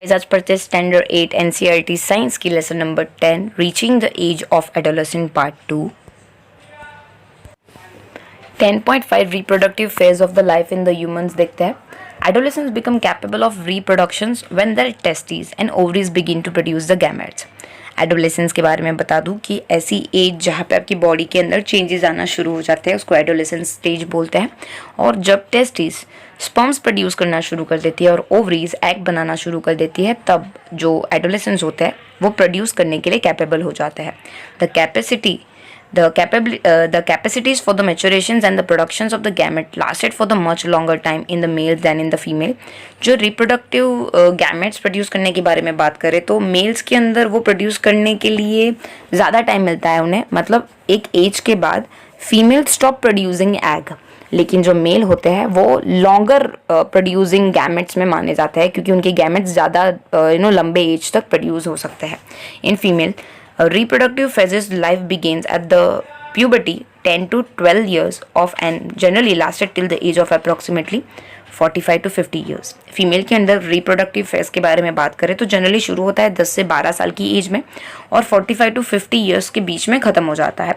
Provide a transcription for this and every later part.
आज पढ़ते standard 8 NCERT science की lesson number 10 reaching the age of adolescent part 2। 10.5 reproductive phase of the life in the humans देखते हैं। Adolescents become capable of reproductions when their testis and ovaries begin to produce the gametes. Adolescence के बारे में बता दूं कि ऐसी as जहाँ पे आपकी बॉडी के अंदर चेंजेस आना शुरू हो जाते हैं उसको एडोलेसेंस स्टेज बोलते हैं। और जब टेस्टिस स्पर्म्स प्रोड्यूस करना शुरू कर देती है और ओवरीज एग बनाना शुरू कर देती है तब जो एडोलेसेंस होते हैं वो प्रोड्यूस करने के लिए कैपेबल हो जाते हैं। The capacities for the maturations and the productions of the gamete lasted for the much longer time in the males than in the female। जो रिप्रोडक्टिव गैमेट्स प्रोड्यूस करने के बारे में बात करें तो मेल्स के अंदर वो प्रोड्यूस करने के लिए ज़्यादा टाइम मिलता है उन्हें, मतलब एक एज के बाद फीमेल स्टॉप प्रोड्यूसिंग एग, लेकिन जो मेल होते हैं वो लॉन्गर प्रोड्यूसिंग गैमेट्स में माने जाते हैं क्योंकि उनके गैमेट्स ज़्यादा लंबे एज तक प्रोड्यूस हो सकते हैं। In female reproductive phases life begins at the puberty 10 to 12 years of and generally lasted till the age of approximately 45 to 50 years। Female के अंदर रिप्रोडक्टिव फेज के बारे में बात करें तो जनरली शुरू होता है 10 से 12 साल की एज में और 45 टू 50 ईयर्स के बीच में ख़त्म हो जाता है।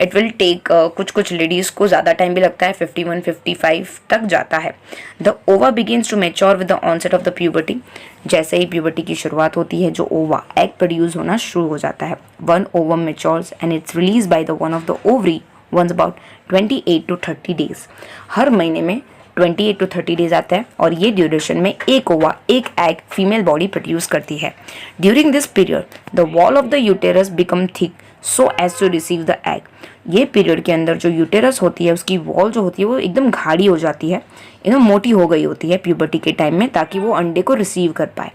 इट विल टेक कुछ लेडीज़ को ज़्यादा टाइम भी लगता है, 51-55 तक जाता है। The ova begins to mature with the onset of the puberty. जैसे ही प्यूबर्टी की शुरुआत होती है जो ओवा एग प्रोड्यूस होना शुरू हो जाता है। One ovum matures and it's released by the one of the ovary once about 28 to 30 days. हर महीने में 28 to 30 डेज आता है और ये ड्यूरेशन में एक ओवा एक एग फीमेल बॉडी प्रोड्यूस करती है। During this period the wall of the uterus become thick so as to receive the egg. ये पीरियड के अंदर जो यूटेरस होती है उसकी वॉल जो होती है वो एकदम गाढ़ी हो जाती है, मोटी हो गई होती है प्यूबर्टी के टाइम में ताकि वो अंडे को रिसीव कर पाए।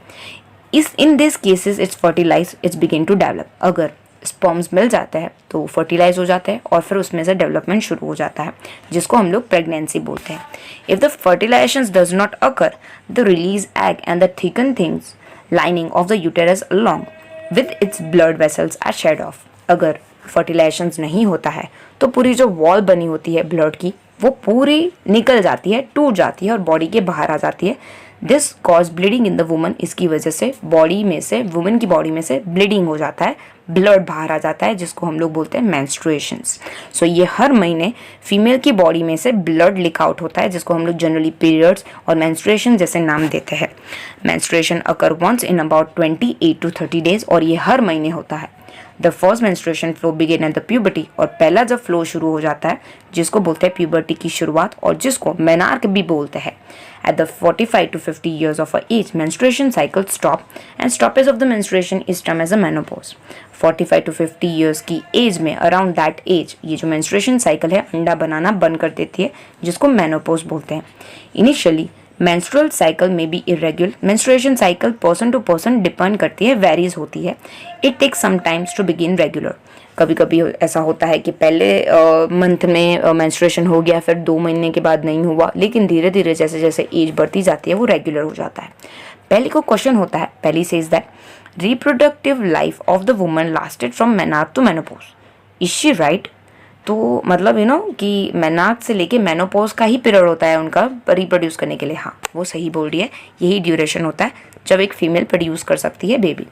In this cases it's fertilize it's begin to develop. अगर स्पर्म्स मिल जाते हैं तो फर्टिलाइज हो जाते हैं और फिर उसमें से डेवलपमेंट शुरू हो जाता है जिसको हम लोग प्रेगनेंसी बोलते हैं। If the fertilization does not occur the release egg and the thicken things lining of the uterus along with its blood vessels are shed off. अगर फर्टिलाइजेशन नहीं होता है तो पूरी जो वॉल बनी होती है ब्लड की वो पूरी निकल जाती है, टूट जाती है और बॉडी के बाहर आ जाती है। This cause bleeding in the woman. इसकी वजह से बॉडी में से वुमन की बॉडी में से ब्लीडिंग हो जाता है, ब्लड बाहर आ जाता है जिसको हम लोग बोलते हैं मेंस्ट्रुएशंस। सो ये हर महीने फीमेल की बॉडी में से ब्लड लीक आउट होता है जिसको हम लोग जनरली पीरियड्स और मेंस्ट्रुएशन जैसे नाम देते हैं। Menstruation occur once in about 28 to 30 days और ये हर महीने होता है। The first menstruation flow begin at the puberty और पहला जब फ्लो शुरू हो जाता है जिसको बोलते हैं प्यूबर्टी की शुरुआत और जिसको मेनार्क भी बोलते हैं। At the 45 to 50 years of her age, menstruation cycles stop and stoppage of the menstruation is termed as a menopause। 45 to 50 years की एज में around that age ये जो menstruation cycle है अंडा बनाना बंद कर देती है जिसको menopause बोलते हैं। Initially menstrual cycle may be irregular। menstruation cycle person to person depend करती है, varies होती है। It takes some time to begin regular। कभी कभी ऐसा होता है कि पहले मंथ में मेंस्ट्रुएशन हो गया फिर 2 महीने के बाद नहीं हुआ, लेकिन धीरे धीरे जैसे जैसे एज बढ़ती जाती है वो रेगुलर हो जाता है। पहले को क्वेश्चन होता है, Paheli says that reproductive life of the woman lasted from menarche to menopause. Is she right? तो मतलब कि मेनार्क से लेके मेनोपॉज का ही पीरियड होता है उनका रिप्रोड्यूस करने के लिए। हाँ, वो सही बोल रही है, यही ड्यूरेशन होता है जब एक फीमेल प्रोड्यूस कर सकती है baby.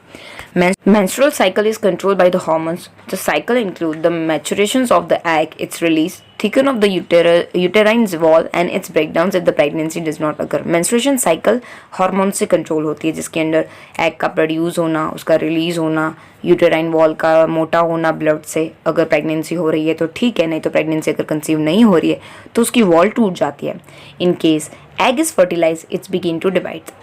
Menstrual cycle is controlled by the hormones। The cycle include the maturations of the egg, its release, thicken of the uterine wall and its breakdowns if the pregnancy does not occur। menstruation cycle hormone से control होती है जिसके अंदर egg का produce होना, उसका release होना, uterine wall का मोटा होना ब्लड से। अगर प्रेगनेंसी हो रही है तो ठीक है, नहीं तो प्रेगनेंसी अगर कंसीव नहीं हो रही है तो उसकी वॉल टूट जाती है। In case egg is fertilize it's begin to divide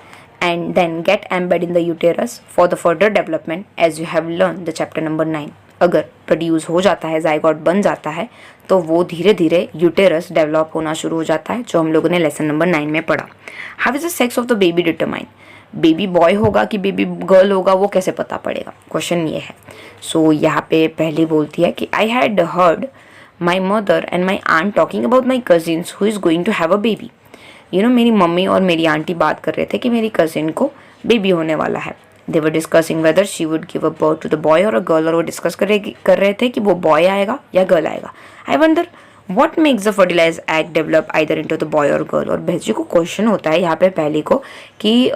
and then get embedded in the uterus for the further development as you have learned the chapter number 9। अगर प्रोड्यूस हो जाता है, जाइगोट बन जाता है तो वो धीरे धीरे यूटेरस डेवलप होना शुरू हो जाता है जो हम लोगों ने लेसन नंबर 9 में पढ़ा। How is the sex of the baby determine? Baby boy होगा कि बेबी गर्ल होगा वो कैसे पता पड़ेगा, क्वेश्चन ये है। सो यहाँ पे पहले बोलती है कि I had heard my mother and my aunt talking about my cousins who is going to have a baby. मेरी मम्मी और मेरी आंटी बात कर रहे थे कि मेरी कजिन को बेबी होने वाला है। They were discussing whether she would give a birth to the boy or a girl, और वो डिस्कस कर रहे थे कि वो बॉय आएगा या गर्ल आएगा। I wonder what makes the fertilize egg develop either into the boy और गर्ल। और बहजी को क्वेश्चन होता है यहाँ पे पहले को कि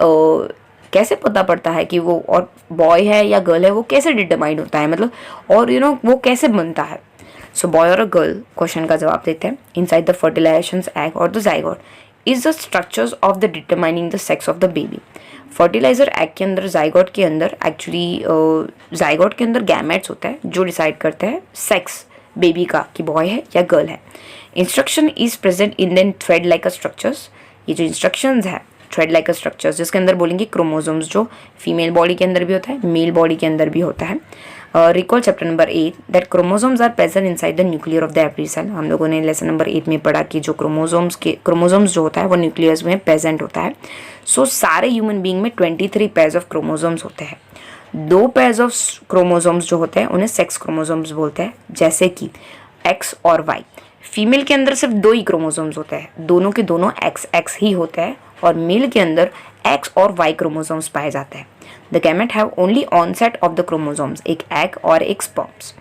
कैसे पता पड़ता है कि वो और बॉय है या गर्ल है, वो कैसे डिटरमाइन होता है, मतलब और वो कैसे बनता है। सो boy or a girl question का जवाब देते हैं। इनसाइड द फर्टिलाइजेशन एग और the zygote is the structures of the determining the sex of the baby. Fertilizer egg के अंदर, जाइगोट के अंदर, एक्चुअली जाइगोट के अंदर गैमेट्स होता है जो डिसाइड करते हैं सेक्स बेबी का कि बॉय है या गर्ल है। Instruction is present in then thread like a structures. ये जो इंस्ट्रक्शंस है थ्रेड लाइक अ स्ट्रक्चर्स, जिसके अंदर बोलेंगे क्रोमोसोम्स, जो फीमेल बॉडी के अंदर भी होता है, मेल बॉडी के अंदर भी होता है। Recall chapter number 8 that chromosomes are present inside the nuclear of the every cell. हम लोगों ने लेसन नंबर 8 में पढ़ा कि जो क्रोमोसोम्स जो होता है वो न्यूक्लियस में प्रेजेंट होता है। सो सारे ह्यूमन बीइंग में 23 पेयर्स ऑफ क्रोमोसोम्स होते हैं। 2 पेयर्स ऑफ क्रोमोसोम्स जो होते हैं उन्हें सेक्स क्रोमोसोम्स बोलते हैं, जैसे कि एक्स और वाई। फीमेल के अंदर सिर्फ 2 ही क्रोमोसोम्स होते हैं, दोनों के दोनों एक्स ही होते हैं, और मेल के अंदर एक्स और वाई क्रोमोसोम्स पाए जाते हैं। The gamete have only onset of the chromosomes, एक एग और एक sperms.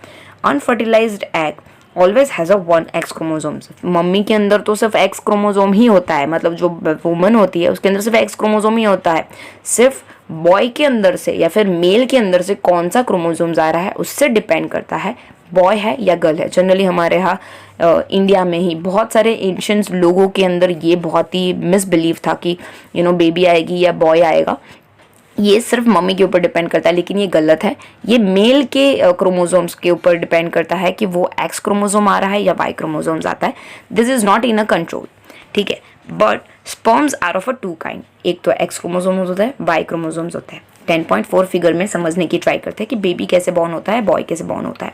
Unfertilized egg always has a 1 X chromosomes. Mummy के अंदर तो सिर्फ एक्स क्रोमोसोम ही होता है, मतलब जो वुमन होती है उसके अंदर सिर्फ एक्स क्रोमोसोम ही होता है। सिर्फ बॉय के अंदर से या फिर मेल के अंदर से कौन सा क्रोमोसोम्स आ रहा है उससे डिपेंड करता है बॉय है या गर्ल है। जनरली हमारे यहाँ इंडिया में ही बहुत सारे एंशिएंट लोगों के अंदर ये बहुत ही मिसबिलीव था कि बेबी आएगी या बॉय आएगा, ये सिर्फ मम्मी के ऊपर डिपेंड करता है, लेकिन ये गलत है। ये मेल के क्रोमोसोम्स के ऊपर डिपेंड करता है कि वो एक्स क्रोमोसोम आ रहा है या वाई क्रोमोसोम्स आता है। This is not in a control, ठीक है। But sperms are of a 2 kind, एक तो एक्स क्रोमोसोम्स होता है, वाई क्रोमोसोम्स होते हैं। 10.4 फिगर में समझने की ट्राई करते हैं कि बेबी कैसे बॉर्न होता है, बॉय कैसे बॉर्न होता है।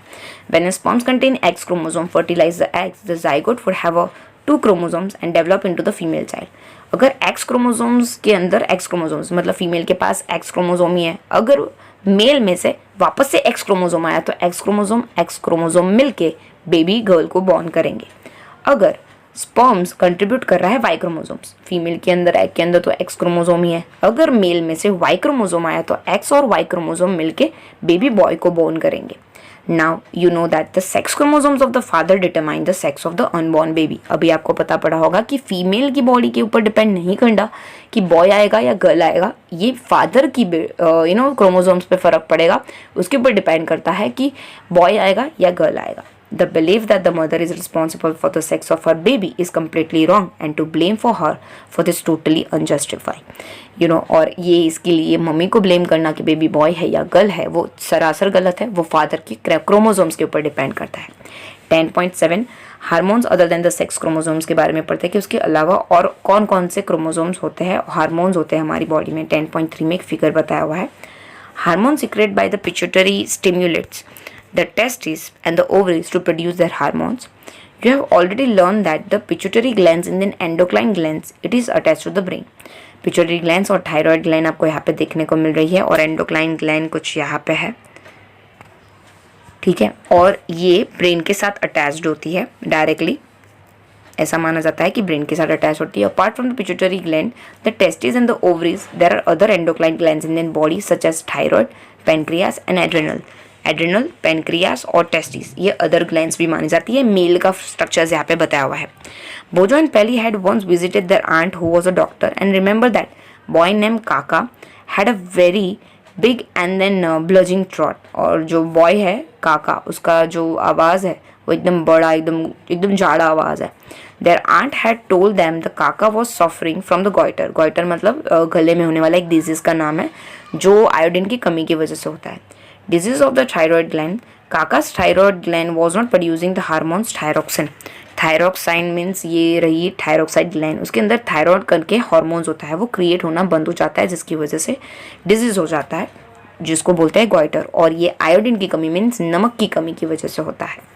When sperms contain X chromosome fertilize the eggs, the zygote would have a 2 chromosomes and develop into the female child. अगर एक्स क्रोमोसोम्स के अंदर एक्स क्रोमोसोम्स मतलब फीमेल के पास एक्स क्रोमोसोम ही है, अगर मेल में से वापस से एक्स क्रोमोसोम आया तो एक्स क्रोमोसोम मिलके बेबी गर्ल को बॉर्न करेंगे। अगर स्पर्म्स कंट्रीब्यूट कर रहा है वाई क्रोमोसोम्स, फीमेल के अंदर एग के अंदर तो एक्स क्रोमोसोम ही है, अगर मेल में से वाई क्रोमोसोम आया तो एक्स और वाई क्रोमोसोम मिलके बेबी बॉय को बॉर्न करेंगे। Now you know that the sex chromosomes of the father determine the sex of the unborn baby. अभी आपको पता पड़ा होगा कि फीमेल की बॉडी के ऊपर डिपेंड नहीं करता कि बॉय आएगा या गर्ल आएगा, ये फादर की क्रोमोसोम्स पे फर्क पड़ेगा, उसके ऊपर डिपेंड करता है कि बॉय आएगा या गर्ल आएगा। The belief that the mother is responsible for the sex of her baby is completely wrong and to blame for her for this totally unjustified. और ये इसके लिए मम्मी को ब्लेम करना कि बेबी बॉय है या गर्ल है वो सरासर गलत है, वो फादर की क्रोमोसोम्स के ऊपर डिपेंड करता है। 10.7 hormones other than the sex chromosomes के बारे में पढ़ते हैं कि उसके अलावा और कौन कौन से क्रोमोसोम्स होते हैं, हार्मोन्स होते हैं हमारी बॉडी में। 10.3 में एक फिगर बताया हुआ है। Hormone secrete by the pituitary stimulates the testes and the ovaries to produce their hormones. You have already learned that the pituitary glands and then endocrine glands, it is attached to the brain. Pituitary glands और thyroid gland आपको यहाँ पे देखने को मिल रही है, और endocrine gland कुछ यहाँ पे है, ठीक है, और ये ब्रेन के साथ अटैच्ड होती है डायरेक्टली, ऐसा माना जाता है कि ब्रेन के साथ अटैच होती है। Apart from the pituitary gland, the testis and the ovaries, there are other endocrine glands in the body such as thyroid, pancreas and adrenal, pancreas और टेस्टिस, ये अदर ग्लैंड्स भी मानी जाती है। मेल का स्ट्रक्चर्स यहाँ पे बताया हुआ है। Boojho and Paheli had once visited their aunt who was a doctor and remember that boy name Kaka had a very big and then bulging throat. और जो बॉय है काका, उसका जो आवाज़ है वो एकदम बड़ा, एकदम जाड़ा आवाज़ है। Their aunt had told them the Kaka was suffering from the goiter. Goiter मतलब गले में होने वाला एक डिजीज़ का नाम है जो आयोडीन की कमी की वजह से होता है। Disease of the thyroid gland. Kaka's thyroid gland was not producing the hormones thyroxine. Thyroxine means ये रही थायरोक्साइड ग्लैंड, उसके अंदर थायराइड करके हार्मोन्स होता है, वो क्रिएट होना बंद हो जाता है, जिसकी वजह से डिजीज हो जाता है, जिसको बोलते हैं गॉइटर। और ये आयोडीन की कमी मीन्स नमक की कमी की वजह से होता है।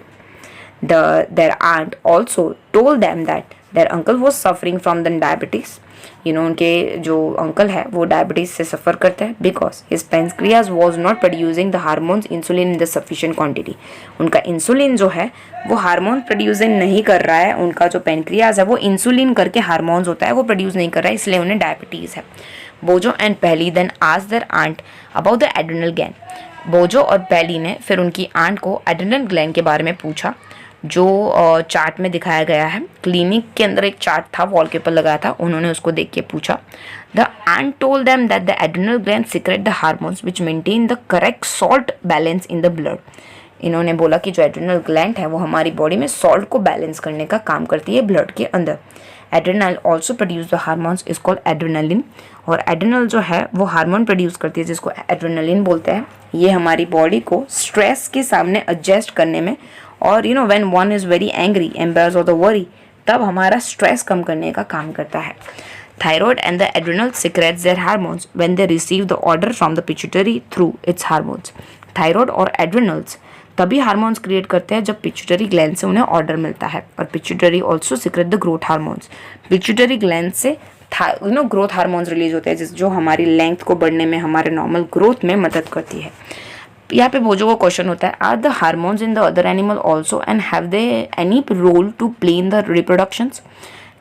Their aunt also told them that their uncle was suffering from the diabetes. उनके जो अंकल है वो डायबिटीज से सफ़र करते हैं because his pancreas was not producing the hormones insulin in the sufficient quantity. उनका इंसुलिन जो है वो हार्मोन प्रोड्यूस नहीं कर रहा है, उनका जो पेनक्रियाज है वो इंसुलिन करके हार्मोन्स होता है वो प्रोड्यूस नहीं कर रहा है, इसलिए उन्हें डायबिटीज़ है। Boojho and Paheli then asked their aunt about the adrenal gland. Boojho और पहली ने फिर उनकी आंट को एड्रेनल ग्लैंड के बारे में पूछा। जो चार्ट में दिखाया गया है, क्लिनिक के अंदर एक चार्ट था, वॉल के ऊपर लगाया था, उन्होंने उसको देख के पूछा, the aunt told them that the adrenal glands secrete the hormones which maintain the correct salt balance in the blood. इन्होंने बोला कि जो एड्रेनल ग्लैंड है वो हमारी बॉडी में सॉल्ट को बैलेंस करने का काम करती है ब्लड के अंदर. Adrenal also produce the hormones is called adrenaline. और एड्रेनल जो है वो हार्मोन प्रोड्यूस करती है जिसको एड्रेनलिन बोलते हैं. ये हमारी बॉडी को स्ट्रेस के सामने एडजस्ट करने में, और you know when one is very angry, embarrassed और द वरी, तब हमारा स्ट्रेस कम करने का काम करता है. Thyroid and the adrenal secretes their hormones when they receive the order from the pituitary through its hormones. Thyroid और adrenals तभी हार्मोन्स क्रिएट करते हैं जब पिट्यूटरी ग्लैंड से उन्हें ऑर्डर मिलता है. और pituitary also secret the growth hormones. Pituitary gland से ग्रोथ हार्मोन्स रिलीज होते हैं जो हमारी लेंथ को बढ़ने में, हमारे नॉर्मल ग्रोथ में मदद करती है. यहाँ पे बोझों का क्वेश्चन होता है, are the hormones in the other animal also and have they any role to play in the reproductions.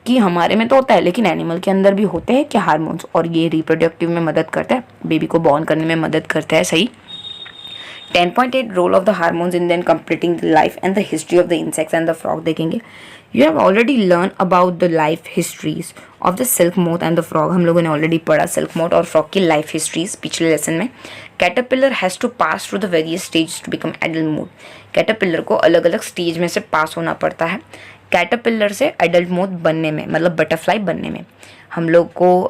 कि हमारे में तो होता है लेकिन एनिमल के अंदर भी होते हैं क्या हार्मोन्स, और ये रिप्रोडक्टिव में मदद करता है, बेबी को बॉर्न करने में मदद करता है. सही. 10.8 role of the hormones in then completing the life and the history of the insects and the frog देखेंगे. You have already learn about the life histories of the silk moth and the frog. हम लोगों ने already पढ़ा silk moth और frog की life histories पिछले lesson में. Caterpillar has to pass through the various stage to become adult moth. Caterpillar को अलग अलग स्टेज में से पास होना पड़ता है कैटरपिलर से एडल्ट मोथ बनने में, मतलब बटरफ्लाई बनने में. हम लोग को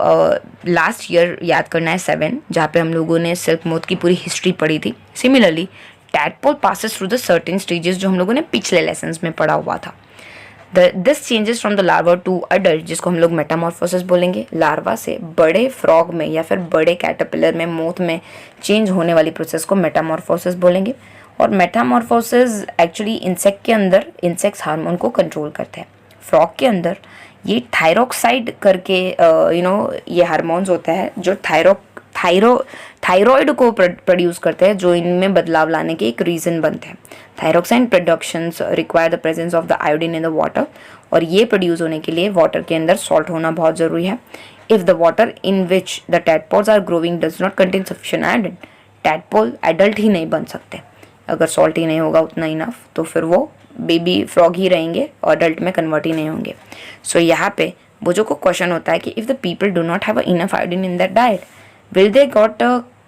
लास्ट ईयर याद करना है 7, जहाँ पे हम लोगों ने सिल्क मोथ की पूरी हिस्ट्री पढ़ी थी. Similarly tadpole passes through the certain stages जो हम लोगों ने पिछले लेसन्स में पढ़ा हुआ था. This changes from the larva to adult, जिसको हम लोग मेटामॉर्फोसिस बोलेंगे. लार्वा से बड़े फ्रॉग में या फिर बड़े कैटरपिलर में, मोथ में चेंज होने वाली प्रोसेस को मेटामॉर्फोसिस बोलेंगे. और मेटामॉर्फोसिस एक्चुअली इंसेक्ट के अंदर इंसेक्ट्स हार्मोन को कंट्रोल करते हैं. फ्रॉग के अंदर ये थायरोक्साइड करके ये हार्मोन्स होता है जो थायरॉइड को प्रोड्यूस करते हैं, जो इनमें बदलाव लाने के एक रीज़न बनते हैं. Thyroxine productions require the presence of the iodine in the water. और ये प्रोड्यूस होने के लिए वाटर के अंदर सॉल्ट होना बहुत ज़रूरी है. If the water in which the tadpoles are growing does not contain sufficient iodine, tadpole adult ही नहीं बन सकते. अगर सॉल्ट ही नहीं होगा उतना इनफ, तो फिर वो बेबी फ्रॉग ही रहेंगे और अडल्ट में कन्वर्ट ही नहीं होंगे. सो यहाँ पे बोझों को क्वेश्चन होता है कि if the people do not have enough iodine in that diet, will they got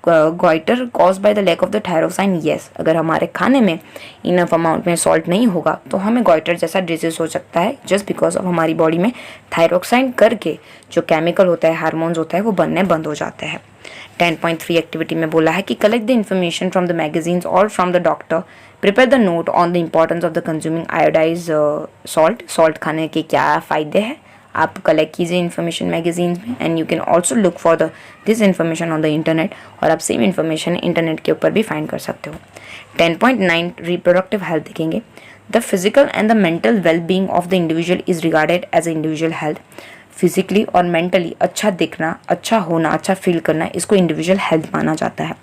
goiter cause by the lack of the thyroxine. Yes, अगर हमारे खाने में इनफ अमाउंट में सॉल्ट नहीं होगा तो हमें गॉइटर जैसा डिजीज हो सकता है, जस्ट बिकॉज ऑफ हमारी बॉडी में थायरोक्साइन करके जो केमिकल होता है, हार्मोन्स होता है, वो बनने बंद हो जाते हैं. 10.3 एक्टिविटी में बोला है कि collect the information from the magazines और from the doctor, prepare the note on the importance of the consuming iodise salt. Salt खाने के क्या फ़ायदे हैं आप कलेक्ट कीजिए इन्फॉर्मेशन मैगजीन्स में. And you can also look for this information on the internet, और आप सेम इन्फॉर्मेशन इंटरनेट के ऊपर भी फाइंड कर सकते हो. 10.9 रिप्रोडक्टिव हेल्थ देखेंगे. The physical and the mental well being of the individual is regarded as a individual health. Physically और मेंटली अच्छा दिखना, अच्छा होना, अच्छा फील करना, इसको इंडिविजुअल हेल्थ माना जाता है.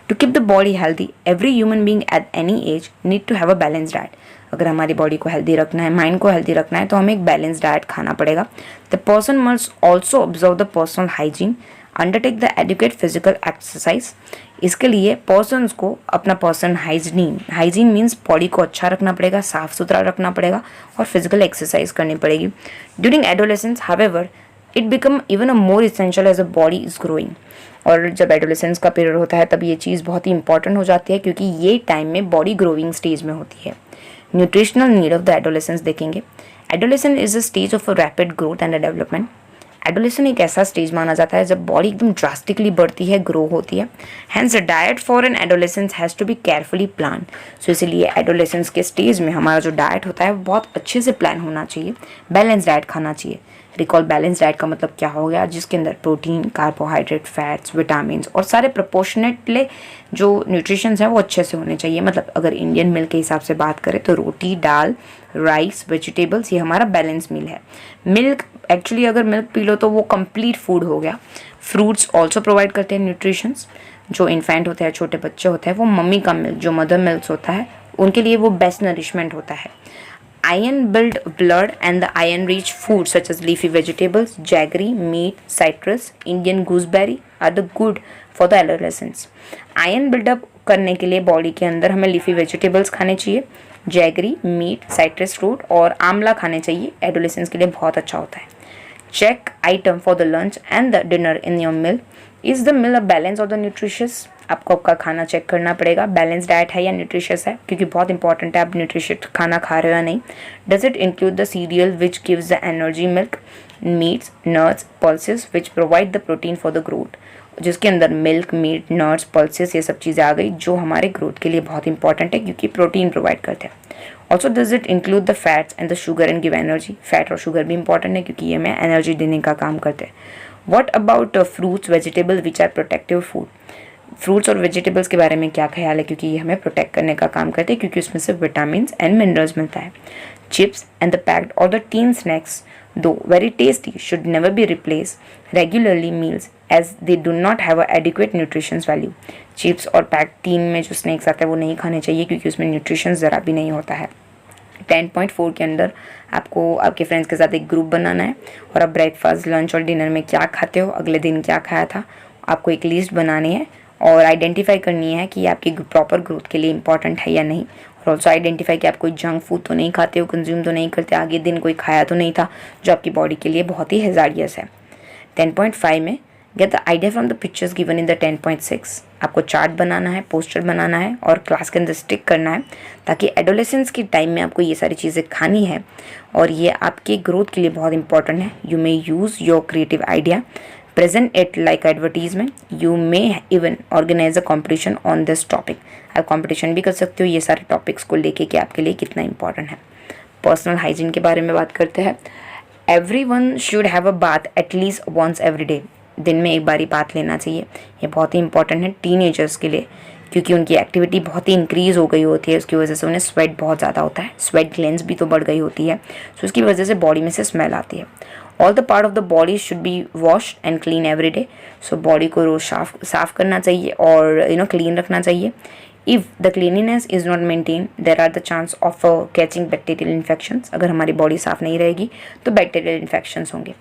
To keep the body healthy, every human being at any age need to have a balance diet. अगर हमारी बॉडी को हेल्दी रखना है, माइंड को हेल्दी रखना है, तो हमें एक बैलेंस डाइट खाना पड़ेगा. The person must also observe the personal hygiene, undertake the educate physical exercise. इसके लिए पर्सनस को अपना पर्सन हाइजीन मीन्स बॉडी को अच्छा रखना पड़ेगा, साफ सुथरा रखना पड़ेगा और फिजिकल एक्सरसाइज करनी पड़ेगी. During adolescence however it become even a more essential as a body is growing. और जब एडोलेसेंस का पीरियड होता है तब ये चीज़ बहुत ही इंपॉर्टेंट हो जाती है, क्योंकि ये टाइम में बॉडी ग्रोइंग स्टेज में होती है. Nutritional need of the adolescence देखेंगे. Adolescence is a stage of a rapid growth and development. Adolescence एक ऐसा स्टेज माना जाता है जब बॉडी एकदम ड्रास्टिकली बढ़ती है, ग्रो होती है. Hence the diet for an adolescence has to be carefully plan. So इसीलिए एडोलेसेंस के स्टेज में हमारा जो डाइट होता है वो बहुत अच्छे से प्लान होना चाहिए, बैलेंस डाइट खाना चाहिए. रिकॉल बैलेंस डाइट का मतलब क्या हो गया, जिसके अंदर प्रोटीन, कार्बोहाइड्रेट, फैट्स, विटामिन और सारे प्रोपोर्शनेटली जो न्यूट्रिशंस हैं वो अच्छे से होने चाहिए. मतलब अगर इंडियन मील के हिसाब से बात करें तो रोटी, दाल, राइस, वेजिटेबल्स, ये हमारा बैलेंस मील है. मिल्क, एक्चुअली अगर मिल्क पी लो तो वो कंप्लीट फूड हो गया. फ्रूट्स ऑल्सो प्रोवाइड करते हैं न्यूट्रिशंस. जो इन्फेंट होते हैं, छोटे बच्चे होते हैं, वो मम्मी का मिल्क, जो मदर मिल्क होता है, उनके लिए वो बेस्ट नरिशमेंट होता है. Iron build blood and the iron rich foods such as leafy vegetables, jaggery, meat, citrus, Indian gooseberry are the good for the adolescents. Iron build up करने के लिए बॉडी के अंदर हमें लीफी वेजिटेबल्स खाने चाहिए जैगरी, मीट, साइट्रस फ्रूट और आंवला खाने चाहिए, एडोलेसेंस के लिए बहुत अच्छा होता है। Check item for the lunch and the dinner in your meal. Is the meal a balance और द न्यूट्रिशियस? आपको आपका खाना चेक करना पड़ेगा, बैलेंस डाइट है या न्यूट्रिशियस है, क्योंकि बहुत इंपॉर्टेंट है आप न्यूट्रिशियस खाना खा रहे हो या नहीं। Does it include the serial which gives the energy, milk, meets, nuts, pulses which provide the protein for the growth? जिसके अंदर मिल्क, मीट, नट्स, पल्सेस ये सब चीज़ें आ गई जो हमारे ग्रोथ के लिए बहुत इंपॉर्टेंट है क्योंकि प्रोटीन प्रोवाइड करते हैं। Also does it include the fats and the sugar and give energy? Fat और शुगर भी इंपॉर्टेंट है क्योंकि ये हमें एनर्जी देने का काम करते हैं। What about fruits, vegetable which are protective food? Fruits और वेजिटेबल्स के बारे में क्या ख्याल है, क्योंकि ये हमें प्रोटेक्ट करने का काम करते हैं क्योंकि उसमें से विटामिन एंड मिनरल्स मिलता है। चिप्स एंड द पैक्ड और the tin snacks though very tasty should never be replace regularly meals as they do not have a adequate nutritions value. Chips और पैक्ड टीन में जो snacks आते हैं वो नहीं खाने चाहिए क्योंकि उसमें न्यूट्रिशन ज़रा भी नहीं होता है। 10.4 के अंदर आपको आपके फ्रेंड्स के साथ एक ग्रुप बनाना है और आप ब्रेकफास्ट, लंच और डिनर में क्या खाते हो, अगले दिन क्या खाया था, आपको एक लिस्ट बनानी है और आइडेंटिफाई करनी है कि आपकी प्रॉपर ग्रोथ के लिए इंपॉर्टेंट है या नहीं। और ऑल्सो आइडेंटिफाई कि आप कोई जंक फूड तो नहीं खाते हो, कंज्यूम तो नहीं करते, आगे दिन कोई खाया तो नहीं था जो आपकी बॉडी के लिए बहुत ही हैज़ार्डियस है। 10.5 में get the idea from the pictures given in the 10.6। आपको चार्ट बनाना है, पोस्टर बनाना है और क्लास के अंदर स्टिक करना है ताकि एडोलेसेंस के टाइम में आपको ये सारी चीज़ें खानी है और ये आपके ग्रोथ के लिए बहुत इंपॉर्टेंट है। You may use your creative idea, present it like advertisement, you may even organize a competition on this topic। आप कंपटीशन भी कर सकते हो ये सारे टॉपिक्स को लेके कि आपके लिए कितना इंपॉर्टेंट है। पर्सनल हाइजीन के बारे में बात करते हैं। Everyone should have a bath at least once every day. दिन में एक बारी बाथ लेना चाहिए, ये बहुत ही इंपॉर्टेंट है टीनेजर्स के लिए क्योंकि उनकी एक्टिविटी बहुत ही इंक्रीज़ हो गई होती है, उसकी वजह से उन्हें स्वेट बहुत ज़्यादा होता है, स्वेट ग्लैंड्स भी तो बढ़ गई होती है, तो उसकी वजह से बॉडी में से स्मेल आती है। All the part of the body should be washed and clean every day. So body को रोज साफ करना चाहिए और क्लीन रखना चाहिए। If the cleanliness is not maintain there are the chance of catching bacterial infections. अगर हमारी बॉडी साफ नहीं रहेगी तो बैक्टीरियल इन्फेक्शंस होंगे।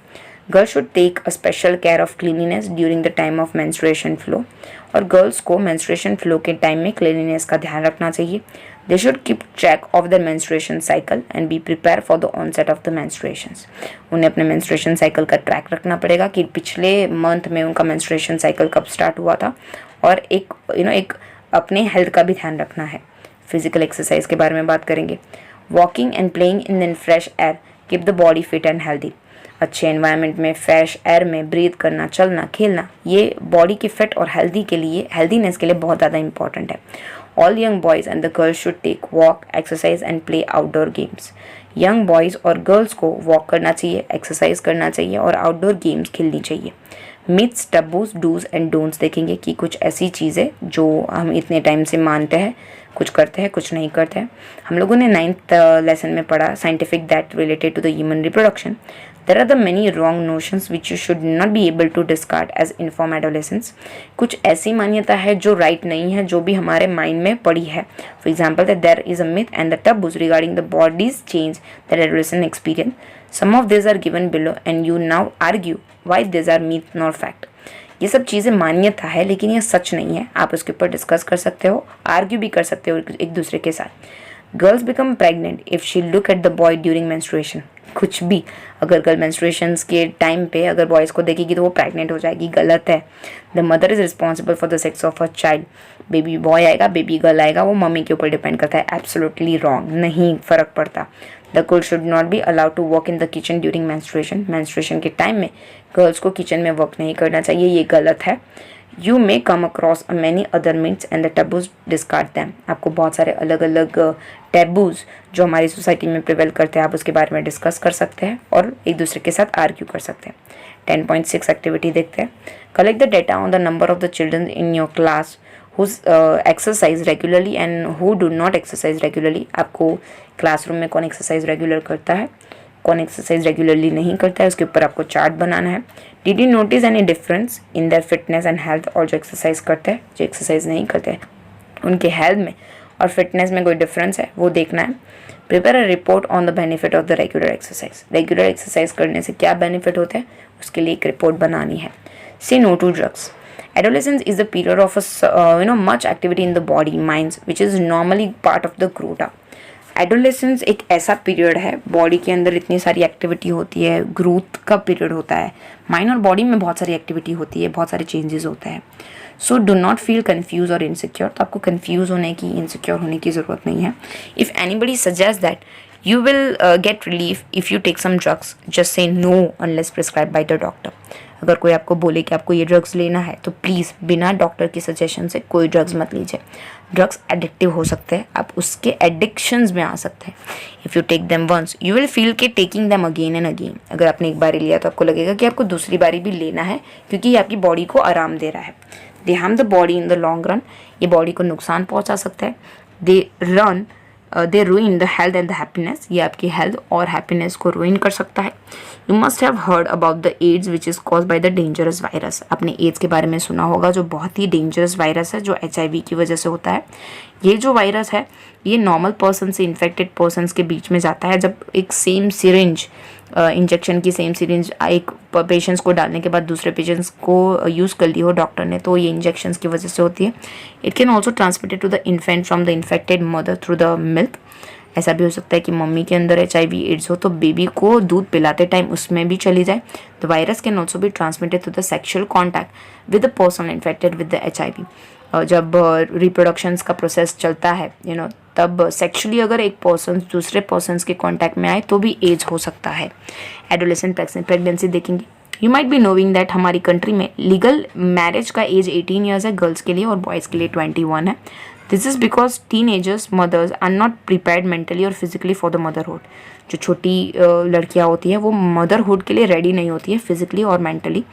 Girls should take a special care of cleanliness during the time of menstruation flow. और girls को menstruation flow के टाइम में क्लीनिनेस का ध्यान रखना चाहिए। They should keep track of the menstruation cycle and be prepare for the onset of the menstruations. उन्हें अपने मेंस्ट्रुएशन साइकिल का ट्रैक रखना पड़ेगा कि पिछले मंथ में उनका मेंस्ट्रुएशन साइकिल कब स्टार्ट हुआ था और एक अपने हेल्थ का भी ध्यान रखना है। फिजिकल एक्सरसाइज के बारे में बात करेंगे। Walking and playing in fresh air keep the body fit and healthy. अच्छे एनवायरनमेंट में फ्रेश एयर में ब्रीथ करना, चलना, खेलना ये बॉडी की फिट और हेल्दीनेस के लिए बहुत ज़्यादा इंपॉर्टेंट है। All young boys and the girls should take walk, exercise and play outdoor games. Young boys और गर्ल्स को वॉक करना चाहिए, एक्सरसाइज करना चाहिए और आउटडोर गेम्स खेलनी चाहिए। मिथ्स, टबूज, डूज एंड डोंट्स देखेंगे कि कुछ ऐसी चीज़ें जो हम इतने टाइम से मानते हैं, कुछ करते हैं, कुछ नहीं करते हैं। हम लोगों ने 9th लेसन में पढ़ा scientific that related to the human reproduction. There are the many wrong notions which you should not be able to discard as informed adolescence। कुछ ऐसी मान्यता है जो राइट नहीं है, जो भी हमारे माइंड में पड़ी है। For example, that there is a myth and the taboos regarding the body's change that adolescent experience। Some of these are given below and you now argue why these are myth nor fact। ये सब चीज़ें मान्यता है लेकिन ये सच नहीं है। आप उसके ऊपर डिस्कस कर सकते हो, आर्ग्यू भी कर सकते हो एक दूसरे के साथ। Girls become pregnant if she look at the boy during menstruation. कुछ भी अगर गर्ल मेंस्ट्रुएशंस के टाइम पे अगर बॉयज़ को देखेगी तो वो प्रेग्नेंट हो जाएगी, गलत है। The mother is responsible for the sex of a child. Baby boy आएगा, बेबी गर्ल आएगा, वो मम्मी के ऊपर डिपेंड करता है। एब्सोल्युटली रॉन्ग, नहीं फ़र्क पड़ता। The girl should not be allowed to work in the kitchen during menstruation. Menstruation के टाइम में गर्ल्स को किचन में वर्क नहीं करना चाहिए, ये गलत है। You may come across many other myths and the taboos, discard them. आपको बहुत सारे अलग अलग टैबूज जो हमारी सोसाइटी में प्रिवेल करते हैं, आप उसके बारे में डिस्कस कर सकते हैं और एक दूसरे के साथ आर्ग्यू कर सकते हैं। 10.6 एक्टिविटी देखते हैं। Collect the data on the number of the children in your class who exercise regularly and who do not exercise regularly. आपको क्लासरूम में कौन एक्सरसाइज रेगुलर करता है, कौन एक्सरसाइज रेगुलरली नहीं करता है, उसके ऊपर आपको चार्ट बनाना है। Did you notice any difference in their fitness and health. और जो एक्सरसाइज करते हैं, जो एक्सरसाइज नहीं करते हैं, उनके हेल्थ में और फिटनेस में कोई डिफरेंस है वो देखना है। Prepare a report on the benefit of the regular exercise. Regular exercise करने से क्या बेनिफिट होते हैं उसके लिए एक रिपोर्ट बनानी है। Say no to drugs. Adolescence is the period of much activity in the body, minds, which is normally part of the growth up। Adolescence एक ऐसा पीरियड है, बॉडी के अंदर इतनी सारी एक्टिविटी होती है, ग्रोथ का पीरियड होता है, माइंड और बॉडी में बहुत सारी एक्टिविटी होती है, बहुत सारे चेंजेस होते हैं. So do not feel confuse और इनसिक्योर. तो आपको कन्फ्यूज होने की, इनसिक्योर होने की ज़रूरत नहीं है. If anybody suggest that you will get relief if you take some drugs, just say no unless prescribed by the doctor. अगर कोई आपको बोले कि आपको ये ड्रग्स लेना है तो प्लीज़ बिना डॉक्टर की सजेशन से कोई ड्रग्स मत लीजिए. ड्रग्स एडिक्टिव हो सकते हैं, आप उसके एडिक्शंस में आ सकते हैं. If you take them once you will feel के taking them again and again. अगर आपने एक बारी लिया तो आपको लगेगा कि आपको दूसरी बारी भी लेना है, क्योंकि ये आपकी बॉडी को आराम दे रहा है. They harm the body in the long run. ये बॉडी को नुकसान पहुँचा सकता है. They ruin the health and the happiness. ये आपकी हेल्थ और हैप्पीनेस को रूइन कर सकता है. You must have heard about the AIDS which is cause by the dangerous virus. आपने एड्स के बारे में सुना होगा, जो बहुत ही डेंजरस वायरस है, जो HIV की वजह से होता है. ये जो वायरस है ये नॉर्मल पर्सन से इन्फेक्टेड पर्सनस के बीच में जाता है. जब एक सेम सिरिंज इंजेक्शन की सेम सिरिंज एक पेशेंट्स को डालने के बाद दूसरे पेशेंट्स को यूज़ कर ली हो डॉक्टर ने, तो ये इंजेक्शंस की वजह से होती है. It can also transmitted to the infant from the infected mother through the milk. ऐसा भी हो सकता है कि मम्मी के अंदर HIV एड्स हो तो बेबी को दूध पिलाते टाइम उसमें भी चली जाए. The virus can also be transmitted through the sexual contact with the person infected with the HIV. जब रिप्रोडक्शंस का प्रोसेस चलता है तब सेक्सुअली अगर एक पर्सन दूसरे पर्सन्स के कांटेक्ट में आए तो भी एज हो सकता है. एडोलेसेंट प्रेगनेंसी देखेंगे. You might be knowing that हमारी कंट्री में लीगल मैरिज का एज 18 ईयर्स है गर्ल्स के लिए और बॉयज़ के लिए 21 है. This is because teenagers mothers are not prepared mentally और फिजिकली फॉर द मदरहुड. जो छोटी लड़कियाँ होती हैं वो मदरहुड के लिए रेडी नहीं होती है फिजिकली और मेंटली.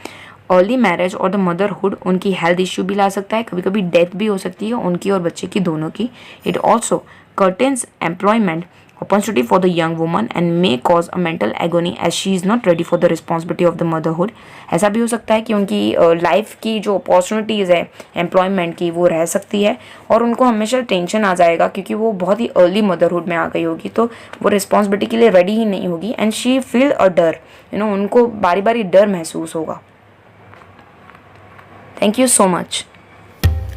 अर्ली मैरिज और द मदरहुड उनकी हेल्थ इश्यू भी ला सकता है, कभी कभी डेथ भी हो सकती है उनकी और बच्चे की, दोनों की. It also curtains employment opportunity for the young woman and may cause a mental agony as she is not ready for the responsibility of the motherhood. ऐसा भी हो सकता है कि उनकी लाइफ की जो अपॉर्चुनिटीज़ है एम्प्लॉयमेंट की वो रह सकती है और उनको हमेशा टेंशन आ जाएगा, क्योंकि वो बहुत ही अर्ली मदरहुड में आ गई होगी तो वो रिस्पॉन्सिबिलिटी के लिए रेडी ही नहीं होगी. एंड शी फील अ डर, उनको बारी बारी डर महसूस होगा. Thank you so much.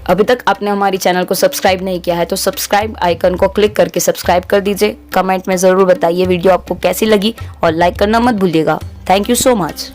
अभी तक आपने हमारी चैनल को सब्सक्राइब नहीं किया है तो सब्सक्राइब आइकन को क्लिक करके सब्सक्राइब कर दीजिए. कमेंट में ज़रूर बताइए वीडियो आपको कैसी लगी और लाइक करना मत भूलिएगा. Thank you so much.